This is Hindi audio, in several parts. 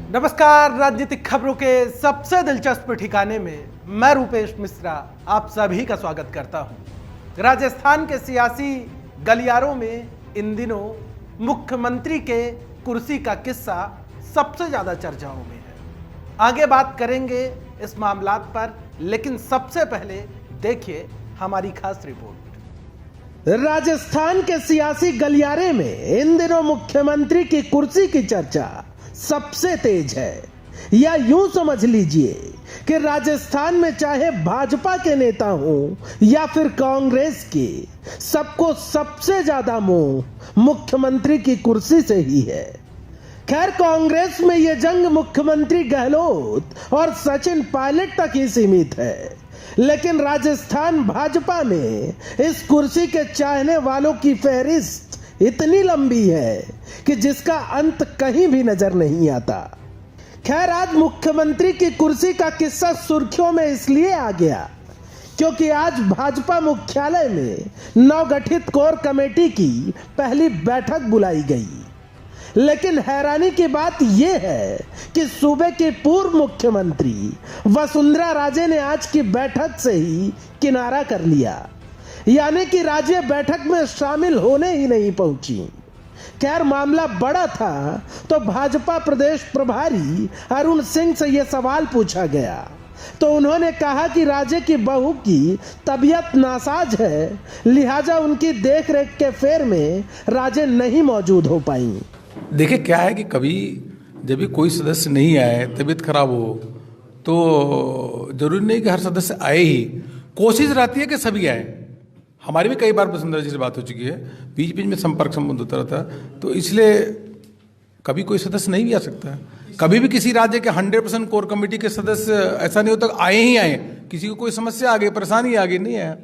नमस्कार। राजनीतिक खबरों के सबसे दिलचस्प ठिकाने में मैं रूपेश मिश्रा आप सभी का स्वागत करता हूं। राजस्थान के सियासी गलियारों में इन दिनों मुख्यमंत्री के कुर्सी का किस्सा सबसे ज्यादा चर्चाओं में है। आगे बात करेंगे इस मामलात पर, लेकिन सबसे पहले देखिए हमारी खास रिपोर्ट। राजस्थान के सियासी गलियारे में इन दिनों मुख्यमंत्री की कुर्सी की चर्चा सबसे तेज है, या यूं समझ लीजिए कि राजस्थान में चाहे भाजपा के नेता हों या फिर कांग्रेस के, सबको सबसे ज्यादा मोह मुख्यमंत्री की कुर्सी से ही है। खैर, कांग्रेस में यह जंग मुख्यमंत्री गहलोत और सचिन पायलट तक ही सीमित है, लेकिन राजस्थान भाजपा में इस कुर्सी के चाहने वालों की फहरिस्त इतनी लंबी है कि जिसका अंत कहीं भी नजर नहीं आता। खैर, आज मुख्यमंत्री की कुर्सी का किस्सा सुर्खियों में इसलिए आ गया क्योंकि आज भाजपा मुख्यालय में नवगठित कोर कमेटी की पहली बैठक बुलाई गई। लेकिन हैरानी की बात यह है कि सूबे के पूर्व मुख्यमंत्री वसुंधरा राजे ने आज की बैठक से ही किनारा कर लिया, यानी कि राजे बैठक में शामिल होने ही नहीं पहुंची। खैर, मामला बड़ा था तो भाजपा प्रदेश प्रभारी अरुण सिंह से यह सवाल पूछा गया, तो उन्होंने कहा कि राजे की बहू की तबीयत नासाज है, लिहाजा उनकी देखरेख के फेर में राजे नहीं मौजूद हो पाई। देखिए, क्या है कि कभी जब भी कोई सदस्य नहीं आए, तबीयत खराब हो, तो जरूरी नहीं कि हर सदस्य आए ही। कोशिश रहती है कि सभी आए। हमारी भी कई बार वसुंधरा जी से बात हो चुकी है, बीच बीच में संपर्क संबंध होता रहता है, तो इसलिए कभी कोई सदस्य नहीं भी आ सकता है। कभी भी किसी राज्य के 100% कोर कमेटी के सदस्य ऐसा नहीं होता आए ही आए, किसी को कोई समस्या आ गई, परेशानी आ गई, नहीं आया।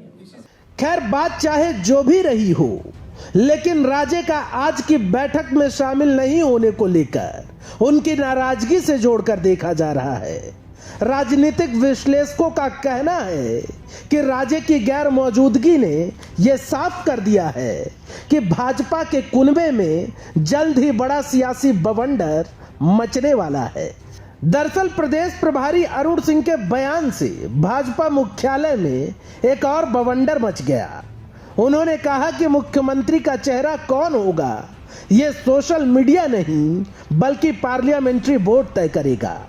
खैर, बात चाहे जो भी रही हो, लेकिन राजे का आज की बैठक में शामिल नहीं होने को लेकर उनकी नाराजगी से जोड़कर देखा जा रहा है। राजनीतिक विश्लेषकों का कहना है कि राजे की गैर मौजूदगी ने यह साफ कर दिया है कि भाजपा के कुनबे में जल्द ही बड़ा सियासी बवंडर मचने वाला है। दरअसल प्रदेश प्रभारी अरुण सिंह के बयान से भाजपा मुख्यालय में एक और बवंडर मच गया। उन्होंने कहा कि मुख्यमंत्री का चेहरा कौन होगा यह सोशल मीडिया नहीं बल्कि पार्लियामेंट्री बोर्ड तय करेगा।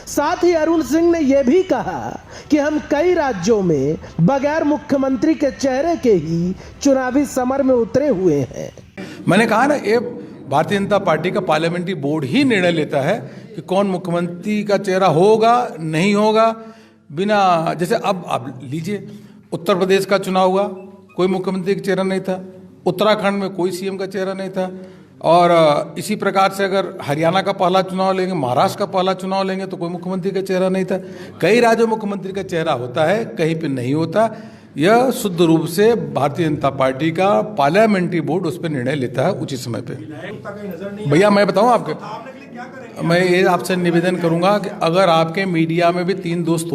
साथ ही अरुण सिंह ने यह भी कहा कि हम कई राज्यों में बगैर मुख्यमंत्री के चेहरे के ही चुनावी समर में उतरे हुए हैं। मैंने कहा ना, ये भारतीय जनता पार्टी का पार्लियामेंट्री बोर्ड ही निर्णय लेता है कि कौन मुख्यमंत्री का चेहरा होगा नहीं होगा। बिना जैसे अब लीजिए, उत्तर प्रदेश का चुनाव हुआ, कोई मुख्यमंत्री का चेहरा नहीं था। उत्तराखंड में कोई सीएम का चेहरा नहीं था। और इसी प्रकार से अगर हरियाणा का पहला चुनाव लेंगे, महाराष्ट्र का पहला चुनाव लेंगे, तो कोई मुख्यमंत्री का चेहरा नहीं था। कई राज्यों में मुख्यमंत्री का चेहरा होता है, कहीं पे नहीं होता। यह शुद्ध रूप से भारतीय जनता पार्टी का पार्लियामेंट्री बोर्ड उस पर निर्णय लेता है उचित समय पे। भैया मैं बताऊं आपके, मैं ये आपसे निवेदन करूंगा कि अगर आपके मीडिया में भी तीन दोस्त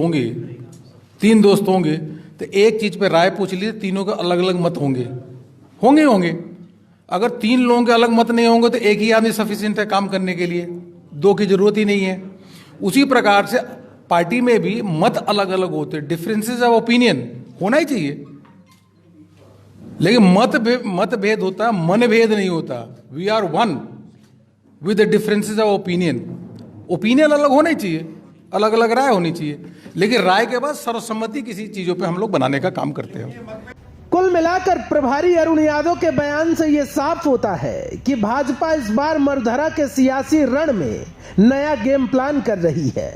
होंगे तो एक चीज पे राय पूछ लीजिए, तीनों के अलग अलग मत होंगे। अगर तीन लोगों के अलग मत नहीं होंगे तो एक ही आदमी सफिशिएंट है काम करने के लिए, दो की जरूरत ही नहीं है। उसी प्रकार से पार्टी में भी मत अलग अलग होते हैं, डिफरेंसेस ऑफ ओपिनियन होना ही चाहिए, लेकिन मतभेद होता है, मनभेद नहीं होता। We are one with the differences of opinion अलग होना ही चाहिए, अलग अलग राय होनी चाहिए, लेकिन राय के बाद सर्वसम्मति किसी चीजों पे हम लोग बनाने का काम करते हैं। कुल मिलाकर प्रभारी अरुण यादव के बयान से यह साफ होता है कि भाजपा इस बार मरधरा के सियासी रण में नया गेम प्लान कर रही है,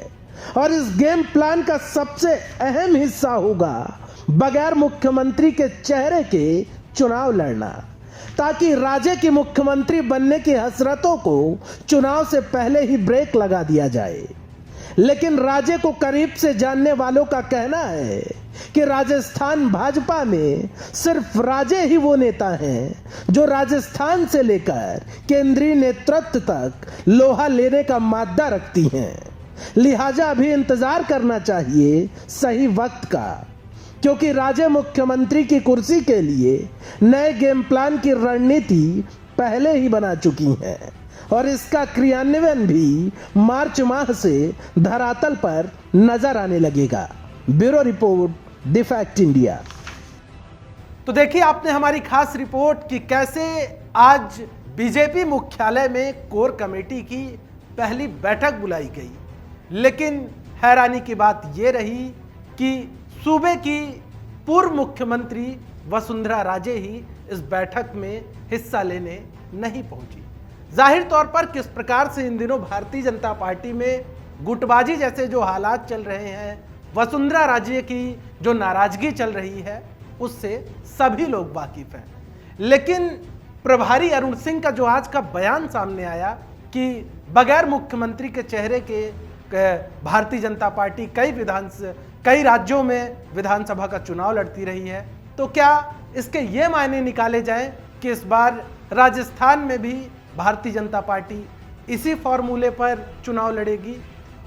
और इस गेम प्लान का सबसे अहम हिस्सा होगा बगैर मुख्यमंत्री के चेहरे के चुनाव लड़ना, ताकि राजे की मुख्यमंत्री बनने की हसरतों को चुनाव से पहले ही ब्रेक लगा दिया जाए। लेकिन राजे को करीब से जानने वालों का कहना है कि राजस्थान भाजपा में सिर्फ राजे ही वो नेता हैं जो राजस्थान से लेकर केंद्रीय नेतृत्व तक लोहा लेने का मादा रखती हैं। लिहाजा अभी इंतजार करना चाहिए सही वक्त का, क्योंकि राजे मुख्यमंत्री की कुर्सी के लिए नए गेम प्लान की रणनीति पहले ही बना चुकी हैं और इसका क्रियान्वयन भी मार्च माह से धरातल पर नजर आने लगेगा। Bureau report, the fact India. तो देखिए आपने हमारी खास रिपोर्ट कि कैसे आज बीजेपी मुख्यालय में कोर कमेटी की पहली बैठक बुलाई गई, लेकिन हैरानी की बात यह रही कि सूबे की पूर्व मुख्यमंत्री वसुंधरा राजे ही इस बैठक में हिस्सा लेने नहीं पहुंची। जाहिर तौर पर किस प्रकार से इन दिनों भारतीय जनता पार्टी में गुटबाजी जैसे जो हालात चल रहे हैं, वसुंधरा राजे की जो नाराजगी चल रही है, उससे सभी लोग वाकिफ हैं। लेकिन प्रभारी अरुण सिंह का जो आज का बयान सामने आया कि बगैर मुख्यमंत्री के चेहरे के भारतीय जनता पार्टी कई राज्यों में विधानसभा का चुनाव लड़ती रही है, तो क्या इसके ये मायने निकाले जाएं कि इस बार राजस्थान में भी भारतीय जनता पार्टी इसी फॉर्मूले पर चुनाव लड़ेगी?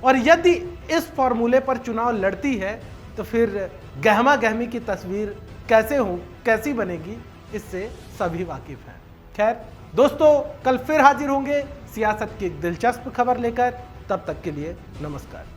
और यदि इस फॉर्मूले पर चुनाव लड़ती है तो फिर गहमा गहमी की तस्वीर कैसी बनेगी, इससे सभी वाकिफ हैं। खैर दोस्तों, कल फिर हाजिर होंगे सियासत की एक दिलचस्प खबर लेकर। तब तक के लिए नमस्कार।